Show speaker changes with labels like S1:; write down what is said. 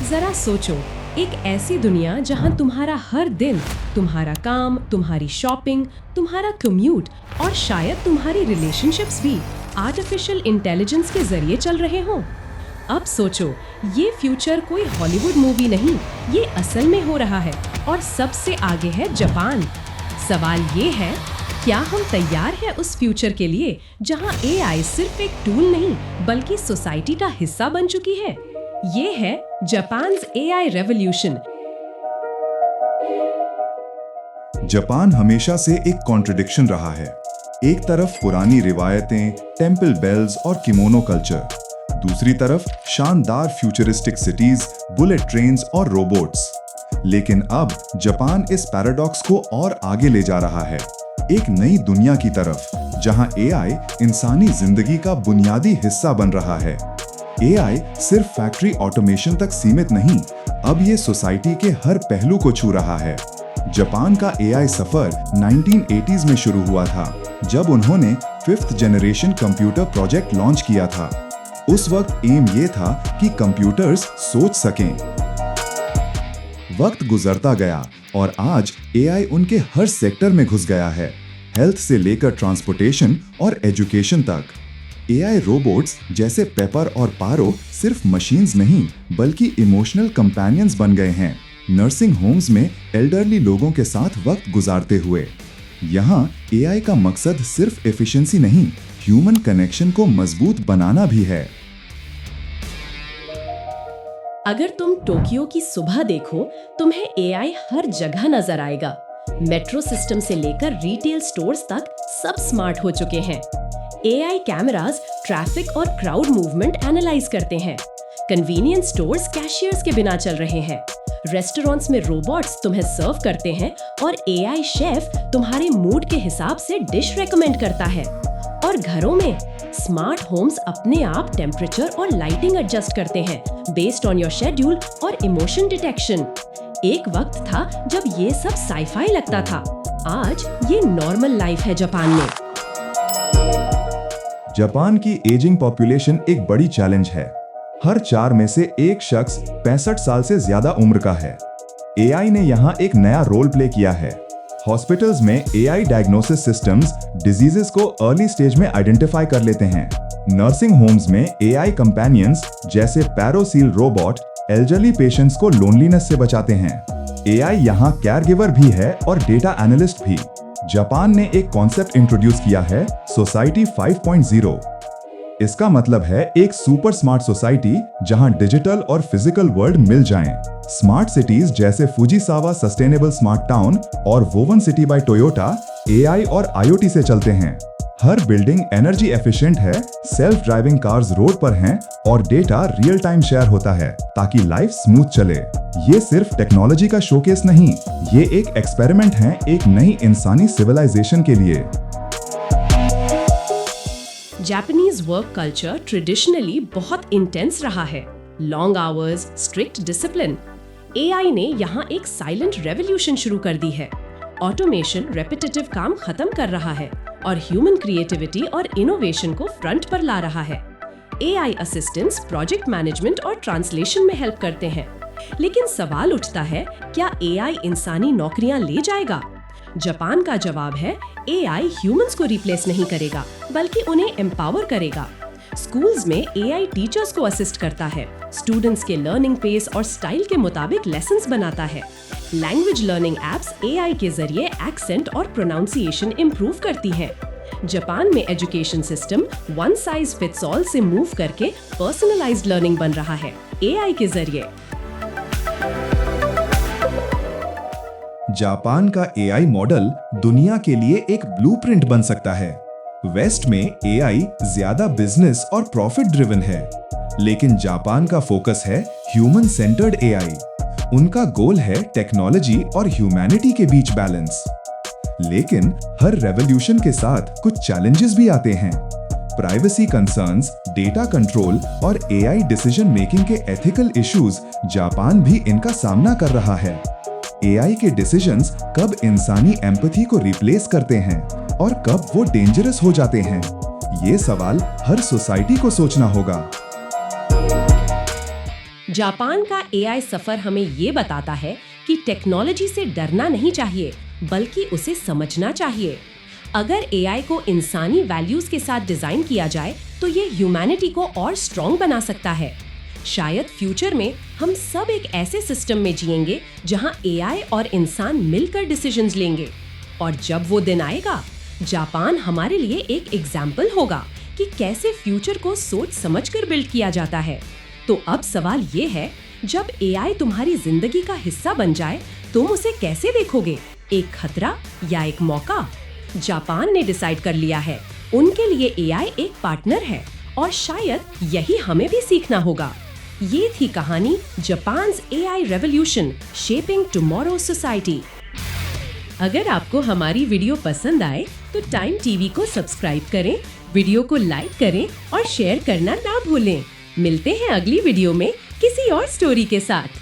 S1: जरा सोचो, एक ऐसी दुनिया जहां तुम्हारा हर दिन, तुम्हारा काम, तुम्हारी शॉपिंग, तुम्हारा कम्यूट और शायद तुम्हारी रिलेशनशिप्स भी आर्टिफिशियल इंटेलिजेंस के जरिए चल रहे हों। अब सोचो, ये फ्यूचर कोई हॉलीवुड मूवी नहीं, ये असल में हो रहा है और सबसे आगे है जापान। सवाल ये है, क्या हम तैयार हैं उस फ्यूचर के लिए जहां एआई सिर्फ एक टूल नहीं बल्कि सोसाइटी का हिस्सा बन चुकी है? ये है जापान्स एआई रेवोल्यूशन।
S2: जापान हमेशा से एक कॉन्ट्रडिक्शन रहा है। एक तरफ पुरानी रिवायतें, टेम्पल बेल्स और किमोनो कल्चर, दूसरी तरफ शानदार फ्यूचरिस्टिक सिटीज, बुलेट ट्रेन्स और रोबोट्स। लेकिन अब जापान इस पैराडॉक्स को और आगे ले जा रहा है, एक नई दुनिया की तरफ, जहां एआई इंसानी जिंदगी का बुनियादी हिस्सा बन रहा है। एआई सिर्फ फैक्ट्री ऑटोमेशन तक सीमित नहीं, अब ये सोसाइटी के हर पहलू को छू रहा है। जापान का एआई सफर 1980s में शुरू हुआ था, जब उन्होंने 5th generation computer project launch किया था। उस वक्त एम ये था कि कंप्यूटर्स सोच सकें। वक्त गुजरता गया और आज एआई उनके हर सेक्टर में घुस गया है, हेल्थ से लेकर ट्रांसपोर्टेशन और एजुकेशन तक। एआई रोबोट्स जैसे पेपर और पारो सिर्फ मशीन्स नहीं बल्कि इमोशनल कंपेनियंस बन गए हैं, नर्सिंग होम्स में एल्डरली लोगों के साथ वक्त गुजारते हुए। यहाँ एआई का मकसद सिर्फ एफिशिएंसी नहीं, ह्यूमन कनेक्शन को मजबूत बनाना भी है।
S1: अगर तुम टोक्यो की सुबह देखो, तुम्हें एआई हर जगह नजर आएगा। मेट्रो सिस्टम से लेकर रिटेल स्टोर्स तक सब स्मार्ट हो चुके हैं। एआई कैमरास ट्रैफिक और क्राउड मूवमेंट एनालाइज करते हैं। कन्वीनियंस स्टोर्स कैशियर्स के बिना चल रहे हैं। रेस्टोरेंट्स में रोबोट्स तुम्हें सर्व करते हैं और एआई शेफ तुम्हारे मूड के हिसाब से डिश रेकमेंड करता है। और घरों में स्मार्ट होम्स अपने आप टेम्परेचर और लाइटिंग एडजस्ट करते हैं बेस्ड ऑन योर शेड्यूल और इमोशन डिटेक्शन। एक वक्त था जब ये सब साइफाई लगता था, आज ये नॉर्मल लाइफ है जापान में।
S2: जापान की एजिंग पॉपुलेशन एक बड़ी चैलेंज है। हर 4 में से एक शख्स 65 साल से ज्यादा उम्र का है। एआई ने यहाँ एक नया रोल प्ले किया है। हॉस्पिटल्स में एआई डायग्नोसिस सिस्टम्स डिजीजेस को अर्ली स्टेज में आइडेंटिफाई कर लेते हैं। नर्सिंग होम्स में एआई कंपेनियंस जैसे पैरोसील रोबोट एल्डरली पेशेंट्स को लोनलीनेस से बचाते हैं। एआई यहाँ केयरगिवर भी है और डेटा एनालिस्ट भी। जापान ने एक कॉन्सेप्ट इंट्रोड्यूस किया है, सोसाइटी 5.0। इसका मतलब है एक सुपर स्मार्ट सोसाइटी जहां डिजिटल और फिजिकल वर्ल्ड मिल जाएं। स्मार्ट सिटीज जैसे फुजीसावा सस्टेनेबल स्मार्ट टाउन और woven city bye Toyota AI और आईओटी से चलते हैं। हर बिल्डिंग एनर्जी एफिशिएंट है, सेल्फ ड्राइविंग कार्स रोड पर हैं और डेटा रियल टाइम शेयर होता है ताकि लाइफ स्मूथ चले। ये सिर्फ टेक्नोलॉजी का शोकेस नहीं, ये एक एक्सपेरिमेंट है एक नई इंसानी सिविलाइजेशन के लिए।
S1: जापानीज वर्क कल्चर ट्रेडिशनली बहुत इंटेंस रहा है। Long hours, strict discipline. AI ने यहाँ एक साइलेंट रेवोल्यूशन शुरू कर दी है। ऑटोमेशन रेपिटेटिव काम खत्म कर रहा है और ह्यूमन क्रिएटिविटी और इनोवेशन को फ्रंट पर ला रहा है। एआई असिस्टेंट्स प्रोजेक्ट मैनेजमेंट और ट्रांसलेशन में हेल्प करते हैं। लेकिन सवाल उठता है, क्या एआई इंसानी नौकरियां ले जाएगा? जापान का जवाब है, एआई ह्यूमंस को रिप्लेस नहीं करेगा बल्कि उन्हें एम्पावर करेगा। स्कूल्स में एआई टीचर्स को असिस्ट करता है, स्टूडेंट्स के लर्निंग पेस और स्टाइल के मुताबिक लेसन्स बनाता है। लैंग्वेज लर्निंग एप्स एआई के जरिए एक्सेंट और प्रोनाउंसिएशन इंप्रूव करती हैं। जापान में education system one size fits all से मूव करके पर्सनलाइज्ड लर्निंग बन रहा है एआई के जरिए।
S2: जापान का एआई मॉडल दुनिया के लिए एक ब्लूप्रिंट बन सकता है। वेस्ट में एआई ज्यादा बिजनेस और प्रॉफिट ड्रिवन है, लेकिन जापान का फोकस है ह्यूमन सेंटर्ड एआई। उनका गोल है टेक्नोलॉजी और ह्यूमैनिटी के बीच बैलेंस। लेकिन हर रेवोल्यूशन के साथ कुछ चैलेंजेस भी आते हैं। प्राइवेसी कंसर्न्स, डेटा कंट्रोल और एआई डिसीजन मेकिंग के एथिकल इश्यूज, जापान भी इनका सामना कर रहा है। एआई के डिसीजंस कब इंसानी एम्पैथी को रिप्लेस करते हैं और कब वो डेंजरस हो जाते हैं, ये सवाल हर सोसाइटी को सोचना होगा।
S1: जापान का एआई सफर हमें ये बताता है कि टेक्नोलॉजी से डरना नहीं चाहिए, बल्कि उसे समझना चाहिए। अगर एआई को इंसानी वैल्यूज के साथ डिजाइन किया जाए तो ये ह्यूमैनिटी को और स्ट्रॉन्ग बना सकता है। शायद फ्यूचर में हम सब एक ऐसे सिस्टम में जिएंगे जहां एआई और इंसान मिलकर डिसीजंस लेंगे। और जब वो दिन आएगा, जापान हमारे लिए एक एग्जाम्पल होगा कि कैसे फ्यूचर को सोच समझकर बिल्ड किया जाता है। तो अब सवाल ये है, जब एआई तुम्हारी जिंदगी का हिस्सा बन जाए, तुम उसे कैसे देखोगे? एक खतरा या एक मौका? जापान ने डिसाइड कर लिया है, उनके लिए एआई एक पार्टनर है और शायद यही हमें भी सीखना होगा। ये थी कहानी Japan's AI revolution shaping tomorrow society. अगर आपको हमारी वीडियो पसंद आए तो टाइम टीवी को सब्सक्राइब करें, वीडियो को लाइक करें और शेयर करना ना भूलें। मिलते हैं अगली वीडियो में किसी और स्टोरी के साथ।